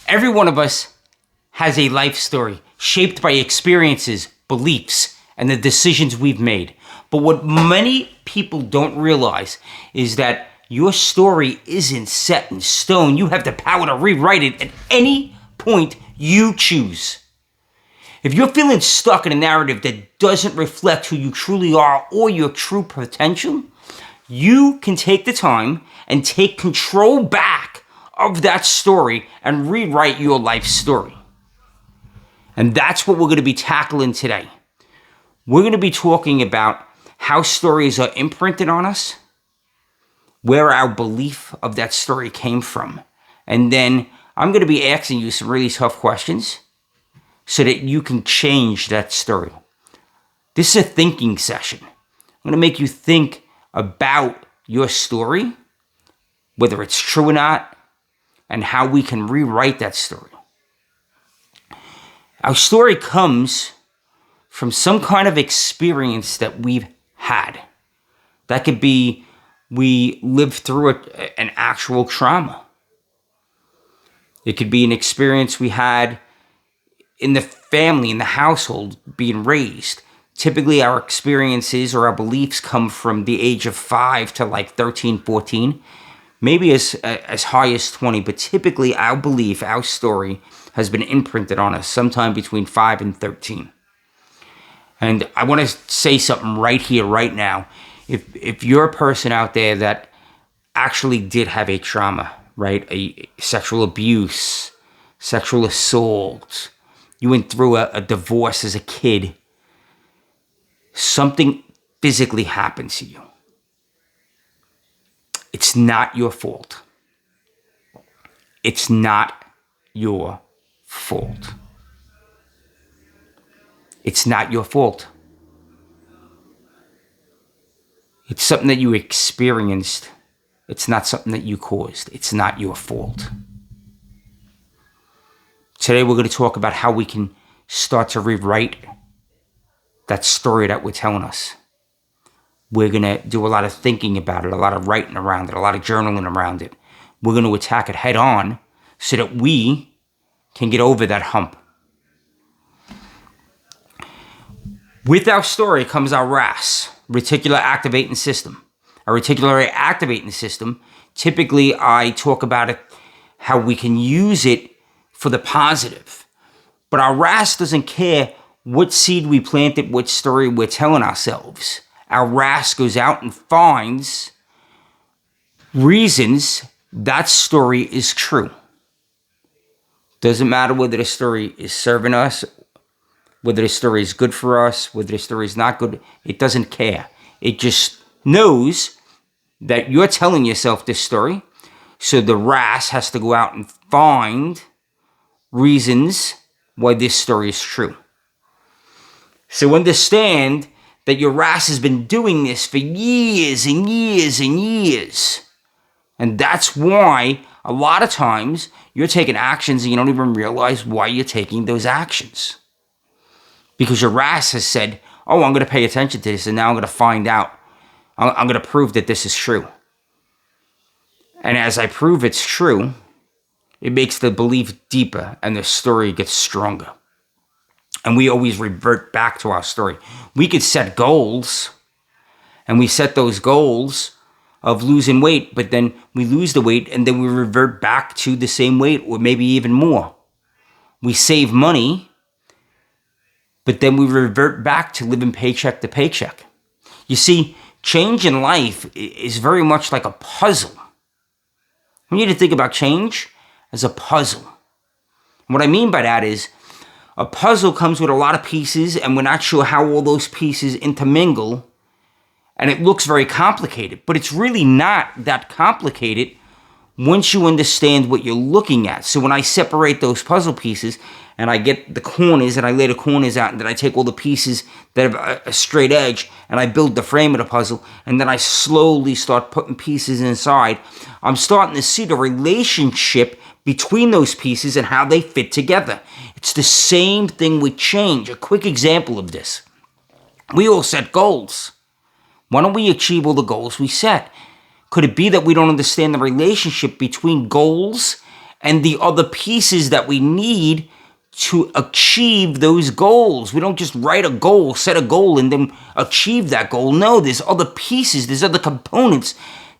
Every one of us has a life story shaped by experiences, beliefs, and the decisions we've made. But what many people don't realize is that your story isn't set in stone. You have the power to rewrite it at any point you choose. If you're feeling stuck in a narrative that doesn't reflect who you truly are or your true potential, you can take the time and take control back of that story and rewrite your life story. And that's what we're going to be tackling today. We're going to be talking about how stories are imprinted on us, where our belief of that story came from. And then I'm going to be asking you some really tough questions so that you can change that story. This is a thinking session. I'm going to make you think about your story, whether it's true or not, and how we can rewrite that story. Our story comes from some kind of experience that we've had. That could be we lived through an actual trauma. It could be an experience we had in the family, in the household, being raised. Typically, our experiences or our beliefs come from the age of 5 to like 13, 14, maybe as high as 20. But typically, our belief, our story, has been imprinted on us sometime between 5 and 13. And I want to say something right here, right now. If you're a person out there that actually did have a trauma, right? A sexual abuse, sexual assault, you went through a divorce as a kid, something physically happened to you. It's not your fault. It's not your fault. It's not your fault. It's something that you experienced. It's not something that you caused. It's not your fault. Today we're going to talk about how we can start to rewrite that story that we're telling us. We're going to do a lot of thinking about it, a lot of writing around it, a lot of journaling around it. We're going to attack it head on so that we can get over that hump. With our story comes our RAS, Reticular Activating System. Our Reticular Activating System, typically I talk about it, how we can use it for the positive. But our RAS doesn't care what seed we planted, what story we're telling ourselves. Our RAS goes out and finds reasons that story is true. Doesn't matter whether the story is serving us, whether the story is good for us, whether the story is not good. It doesn't care. It just knows that you're telling yourself this story. So the RAS has to go out and find reasons why this story is true. So understand that your RAS has been doing this for years and years and years. And that's why a lot of times you're taking actions and you don't even realize why you're taking those actions. Because your RAS has said, oh, I'm going to pay attention to this and now I'm going to find out. I'm going to prove that this is true. And as I prove it's true, it makes the belief deeper and the story gets stronger. And we always revert back to our story. We could set goals, and we set those goals of losing weight, but then we lose the weight, and then we revert back to the same weight, or maybe even more. We save money, but then we revert back to living paycheck to paycheck. You see, change in life is very much like a puzzle. We need to think about change as a puzzle. And what I mean by that is, a puzzle comes with a lot of pieces, and we're not sure how all those pieces intermingle, and it looks very complicated, but it's really not that complicated once you understand what you're looking at. So when I separate those puzzle pieces, and I get the corners, and I lay the corners out, and then I take all the pieces that have a straight edge, and I build the frame of the puzzle, and then I slowly start putting pieces inside, I'm starting to see the relationship between those pieces and how they fit together. It's the same thing with change. A quick example of this. We all set goals. Why don't we achieve all the goals we set? Could it be that we don't understand the relationship between goals and the other pieces that we need to achieve those goals. We don't just write a goal, set a goal, and then achieve that goal. No, there's other pieces, there's other components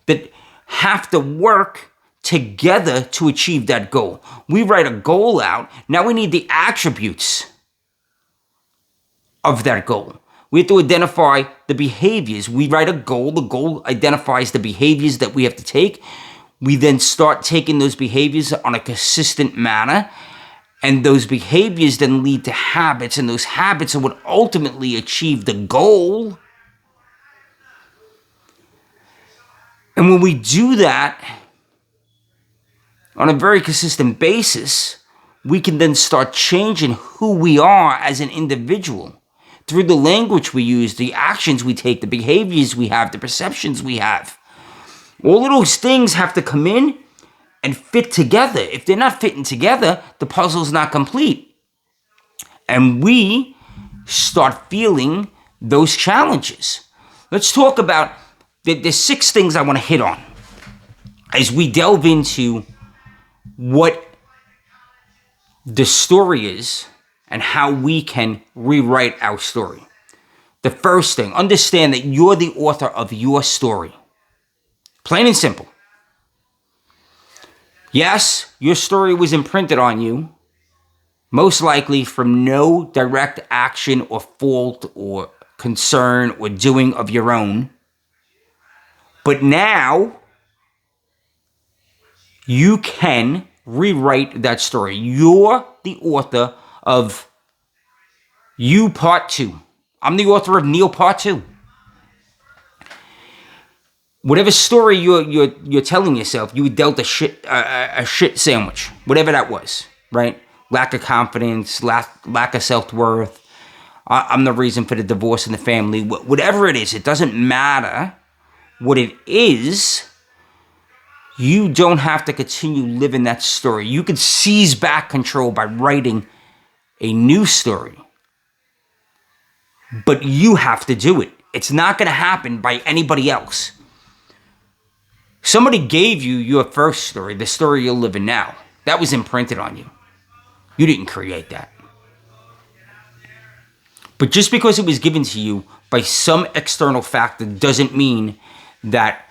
that have to work together to achieve that goal. We write a goal out. Now we need the attributes of that goal. We have to identify the behaviors. We write a goal. The goal identifies the behaviors that we have to take. We then start taking those behaviors on a consistent manner. And those behaviors then lead to habits. And those habits are what ultimately achieve the goal. And when we do that on a very consistent basis, we can then start changing who we are as an individual through the language we use, the actions we take, the behaviors we have, the perceptions we have. All of those things have to come in and fit together. If they're not fitting together, the puzzle's not complete. And we start feeling those challenges. Let's talk about the 6 things I want to hit on as we delve into what the story is and how we can rewrite our story. The first thing, understand that you're the author of your story. Plain and simple. Yes, your story was imprinted on you, most likely from no direct action or fault or concern or doing of your own. But now, you can rewrite that story. You're the author of You Part 2. I'm the author of Neil Part 2. Whatever story you're telling yourself, you dealt a shit sandwich, whatever that was, right? Lack of confidence, lack of self-worth. I'm the reason for the divorce in the family. Whatever it is, it doesn't matter what it is. You don't have to continue living that story. You can seize back control by writing a new story. But you have to do it. It's not going to happen by anybody else. Somebody gave you your first story, the story you're living now. That was imprinted on you. You didn't create that. But just because it was given to you by some external factor doesn't mean that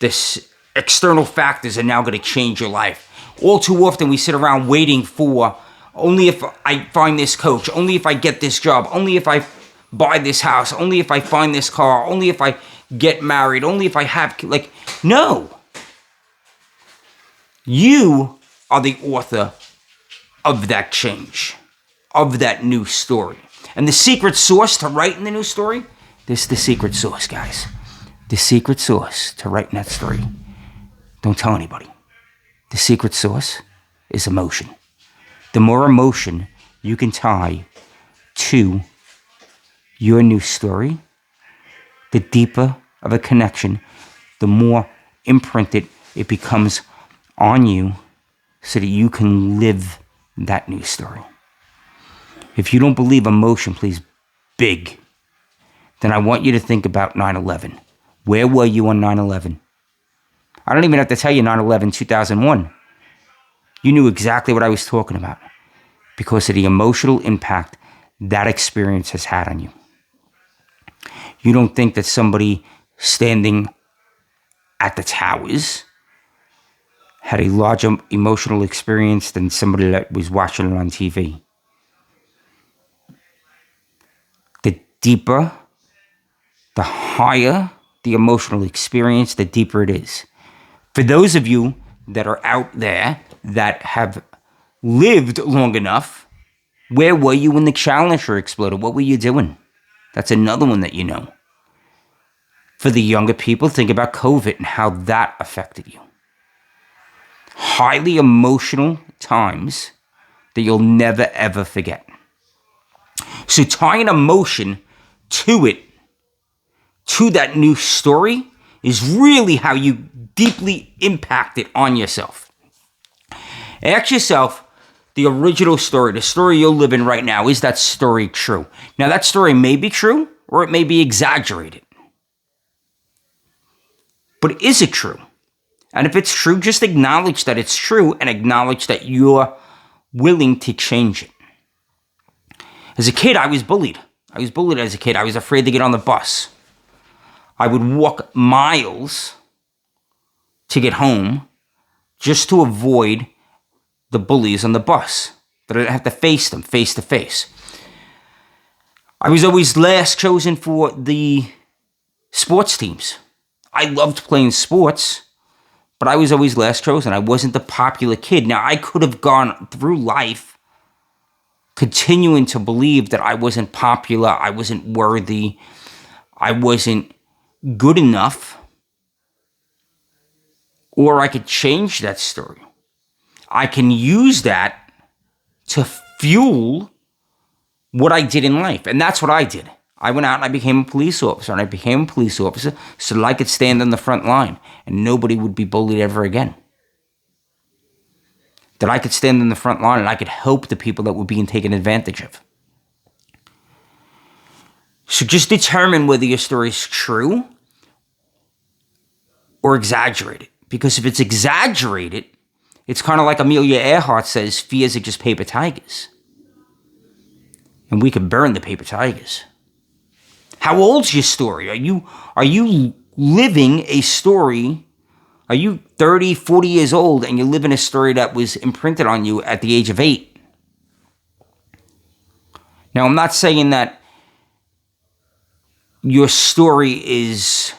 this external factors are now going to change your life. All too often we sit around waiting for, only if I find this coach, only if I get this job, only if I buy this house, only if I find this car, only if I get married, only if I have, no. You are the author of that change, of that new story. And the secret sauce to writing the new story, this is the secret sauce, guys. The secret sauce to writing that story. Don't tell anybody. The secret sauce is emotion. The more emotion you can tie to your new story, the deeper of a connection, the more imprinted it becomes on you so that you can live that new story. If you don't believe emotion plays big, then I want you to think about 9/11. Where were you on 9/11? I don't even have to tell you 9/11, 2001. You knew exactly what I was talking about because of the emotional impact that experience has had on you. You don't think that somebody standing at the towers had a larger emotional experience than somebody that was watching it on TV. The deeper, the higher the emotional experience, the deeper it is. For those of you that are out there that have lived long enough, where were you when the Challenger exploded? What were you doing? That's another one that you know. For the younger people, think about COVID and how that affected you. Highly emotional times that you'll never, ever forget. So tying emotion to it, to that new story, is really how you deeply impact it on yourself. Ask yourself, the original story, the story you're living right now, is that story true? Now, that story may be true, or it may be exaggerated. But is it true? And if it's true, just acknowledge that it's true and acknowledge that you're willing to change it. As a kid, I was bullied. I was bullied as a kid. I was afraid to get on the bus. I would walk miles to get home just to avoid the bullies on the bus, that I didn't have to face them face to face. I was always last chosen for the sports teams. I loved playing sports, but I was always last chosen. I wasn't the popular kid. Now, I could have gone through life continuing to believe that I wasn't popular, I wasn't worthy, I wasn't good enough, or I could change that story. I can use that to fuel what I did in life. And that's what I did. I went out and I became a police officer. And I became a police officer so that I could stand on the front line and nobody would be bullied ever again. That I could stand in the front line and I could help the people that were being taken advantage of. So just determine whether your story is true or exaggerated. Because if it's exaggerated, it's kind of like Amelia Earhart says, fears are just paper tigers. And we can burn the paper tigers. How old's your story? Are you living a story? Are you 30, 40 years old and you're living a story that was imprinted on you at the age of 8? Now, I'm not saying that your story is,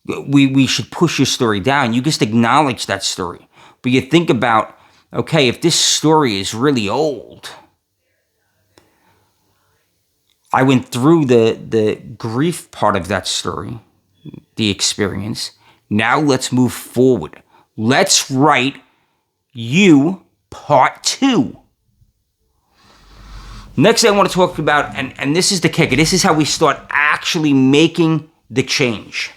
we should push your story down. You just acknowledge that story. But you think about, okay, if this story is really old, I went through the grief part of that story, the experience. Now let's move forward. Let's write you part 2. Next thing I want to talk about, and this is the kicker, this is how we start actually making the change.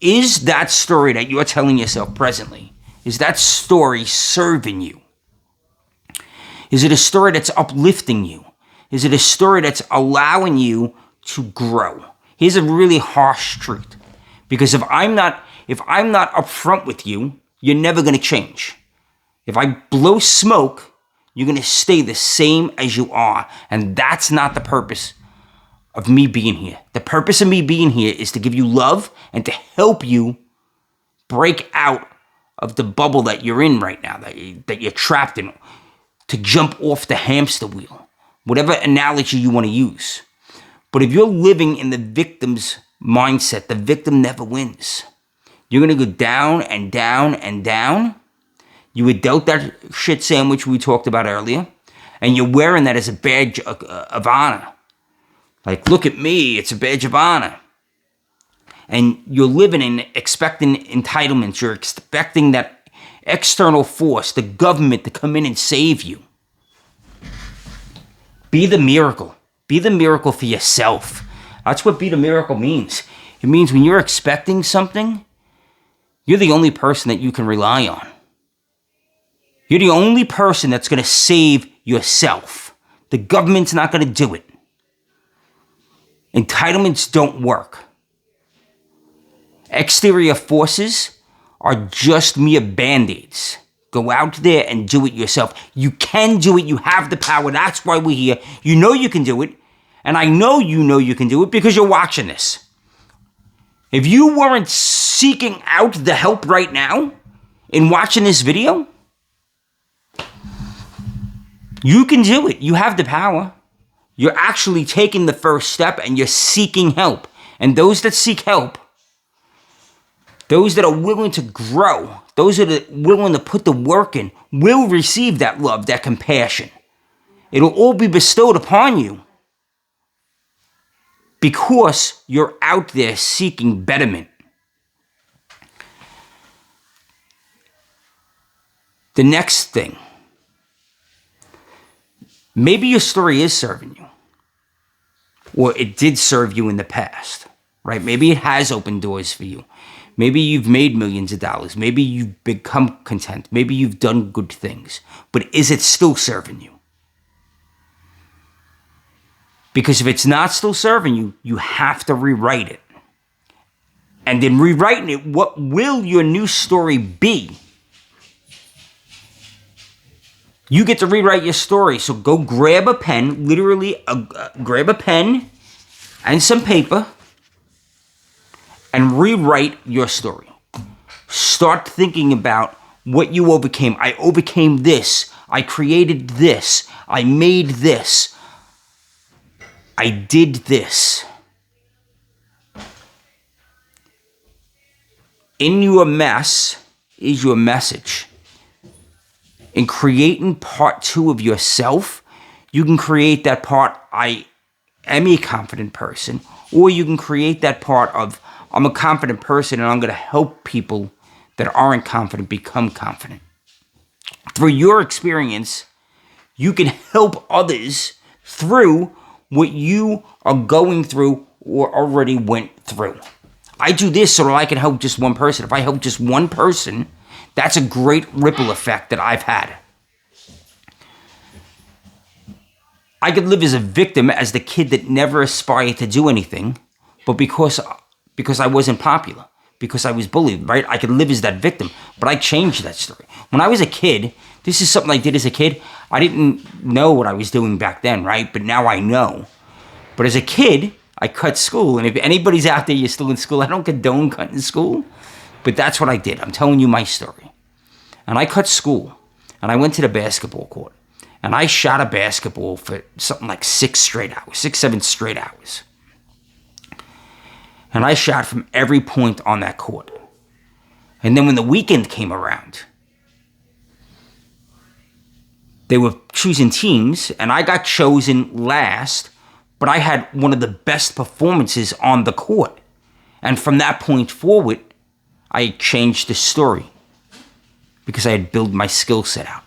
Is that story that you're telling yourself presently, is that story serving you? Is it a story that's uplifting you? Is it a story that's allowing you to grow? Here's a really harsh truth. Because if I'm not upfront with you, you're never going to change. If I blow smoke, you're going to stay the same as you are. And that's not the purpose of me being here. The purpose of me being here is to give you love and to help you break out of the bubble that you're in right now, that you're trapped in, to jump off the hamster wheel. Whatever analogy you want to use. But if you're living in the victim's mindset, the victim never wins. You're going to go down and down and down. You were dealt that shit sandwich we talked about earlier, and you're wearing that as a badge of honor. Like, look at me, it's a badge of honor. And you're living in expecting entitlements. You're expecting that external force, the government, to come in and save you. Be the miracle. Be the miracle for yourself. That's what be the miracle means. It means when you're expecting something, you're the only person that you can rely on. You're the only person that's going to save yourself. The government's not going to do it. Entitlements don't work. Exterior forces are just mere band-aids. Go out there and do it yourself. You can do it. You have the power. That's why we're here. You know you can do it. And I know you can do it because you're watching this. If you weren't seeking out the help right now in watching this video, you can do it. You have the power. You're actually taking the first step and you're seeking help. And those that seek help, those that are willing to grow, those that are willing to put the work in, will receive that love, that compassion. It'll all be bestowed upon you because you're out there seeking betterment. The next thing, maybe your story is serving you, or it did serve you in the past, right? Maybe it has opened doors for you. Maybe you've made millions of dollars. Maybe you've become content. Maybe you've done good things. But is it still serving you? Because if it's not still serving you, you have to rewrite it. And in rewriting it, what will your new story be? You get to rewrite your story. So go grab a pen, literally grab a pen and some paper, and rewrite your story. Start thinking about what you overcame. I overcame this. I created this. I made this. I did this. In your mess is your message. In creating part 2 of yourself, you can create that part, I am a confident person, or you can create that part of, I'm a confident person and I'm going to help people that aren't confident become confident. Through your experience, you can help others through what you are going through or already went through. I do this so that I can help just one person. If I help just one person, that's a great ripple effect that I've had. I could live as a victim, as the kid that never aspired to do anything, but because I wasn't popular, because I was bullied, right? I could live as that victim, but I changed that story. When I was a kid, this is something I did as a kid. I didn't know what I was doing back then, right? But now I know. But as a kid, I cut school. And if anybody's out there, you're still in school, I don't condone cutting school, but that's what I did. I'm telling you my story. And I cut school, and I went to the basketball court, and I shot a basketball for something like 6, 7 straight hours. And I shot from every point on that court. And then when the weekend came around, they were choosing teams, and I got chosen last, but I had one of the best performances on the court. And from that point forward, I changed the story because I had built my skill set out.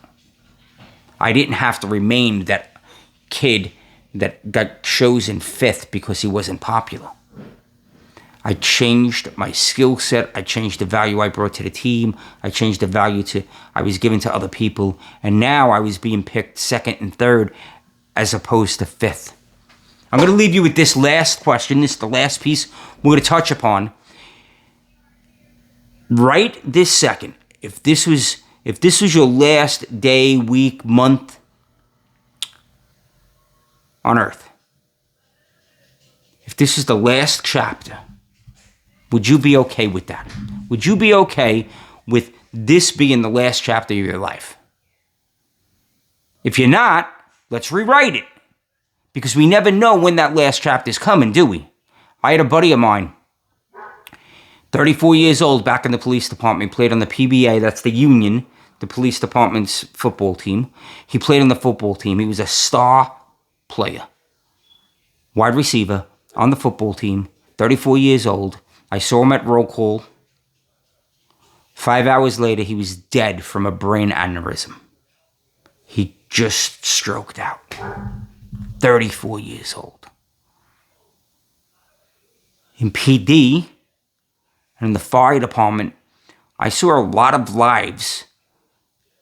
I didn't have to remain that kid that got chosen 5th because he wasn't popular. I changed my skill set. I changed the value I brought to the team. I changed the value I was giving to other people. And now I was being picked 2nd and 3rd as opposed to 5th. I'm going to leave you with this last question. This is the last piece we're going to touch upon. Right this second, if this was your last day, week, month on Earth, if this is the last chapter, would you be okay with that? Would you be okay with this being the last chapter of your life? If you're not, let's rewrite it. Because we never know when that last chapter is coming, do we? I had a buddy of mine, 34 years old, back in the police department. He played on the PBA, that's the union, the police department's football team. He played on the football team. He was a star player. Wide receiver on the football team, 34 years old. I saw him at roll call. 5 hours later, he was dead from a brain aneurysm. He just stroked out. 34 years old. In PD and in the fire department, I saw a lot of lives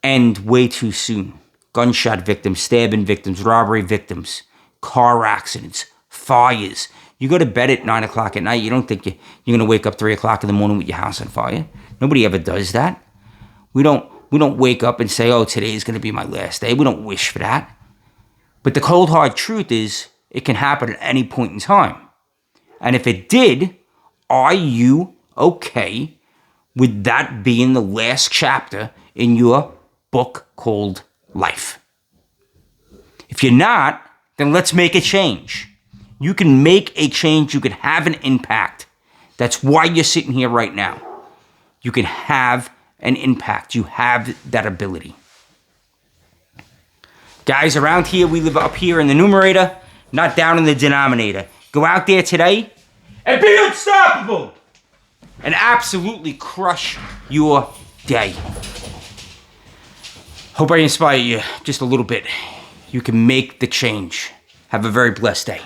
end way too soon. Gunshot victims, stabbing victims, robbery victims, car accidents, fires. You go to bed at 9 o'clock at night, you don't think you're going to wake up 3 o'clock in the morning with your house on fire. Nobody ever does that. We don't wake up and say, oh, today is going to be my last day. We don't wish for that. But the cold hard truth is, it can happen at any point in time. And if it did, are you okay with that being the last chapter in your book called life? If you're not, then let's make a change. You can make a change. You can have an impact. That's why you're sitting here right now. You can have an impact. You have that ability. Guys, around here, we live up here in the numerator, not down in the denominator. Go out there today and be unstoppable and absolutely crush your day. Hope I inspire you just a little bit. You can make the change. Have a very blessed day.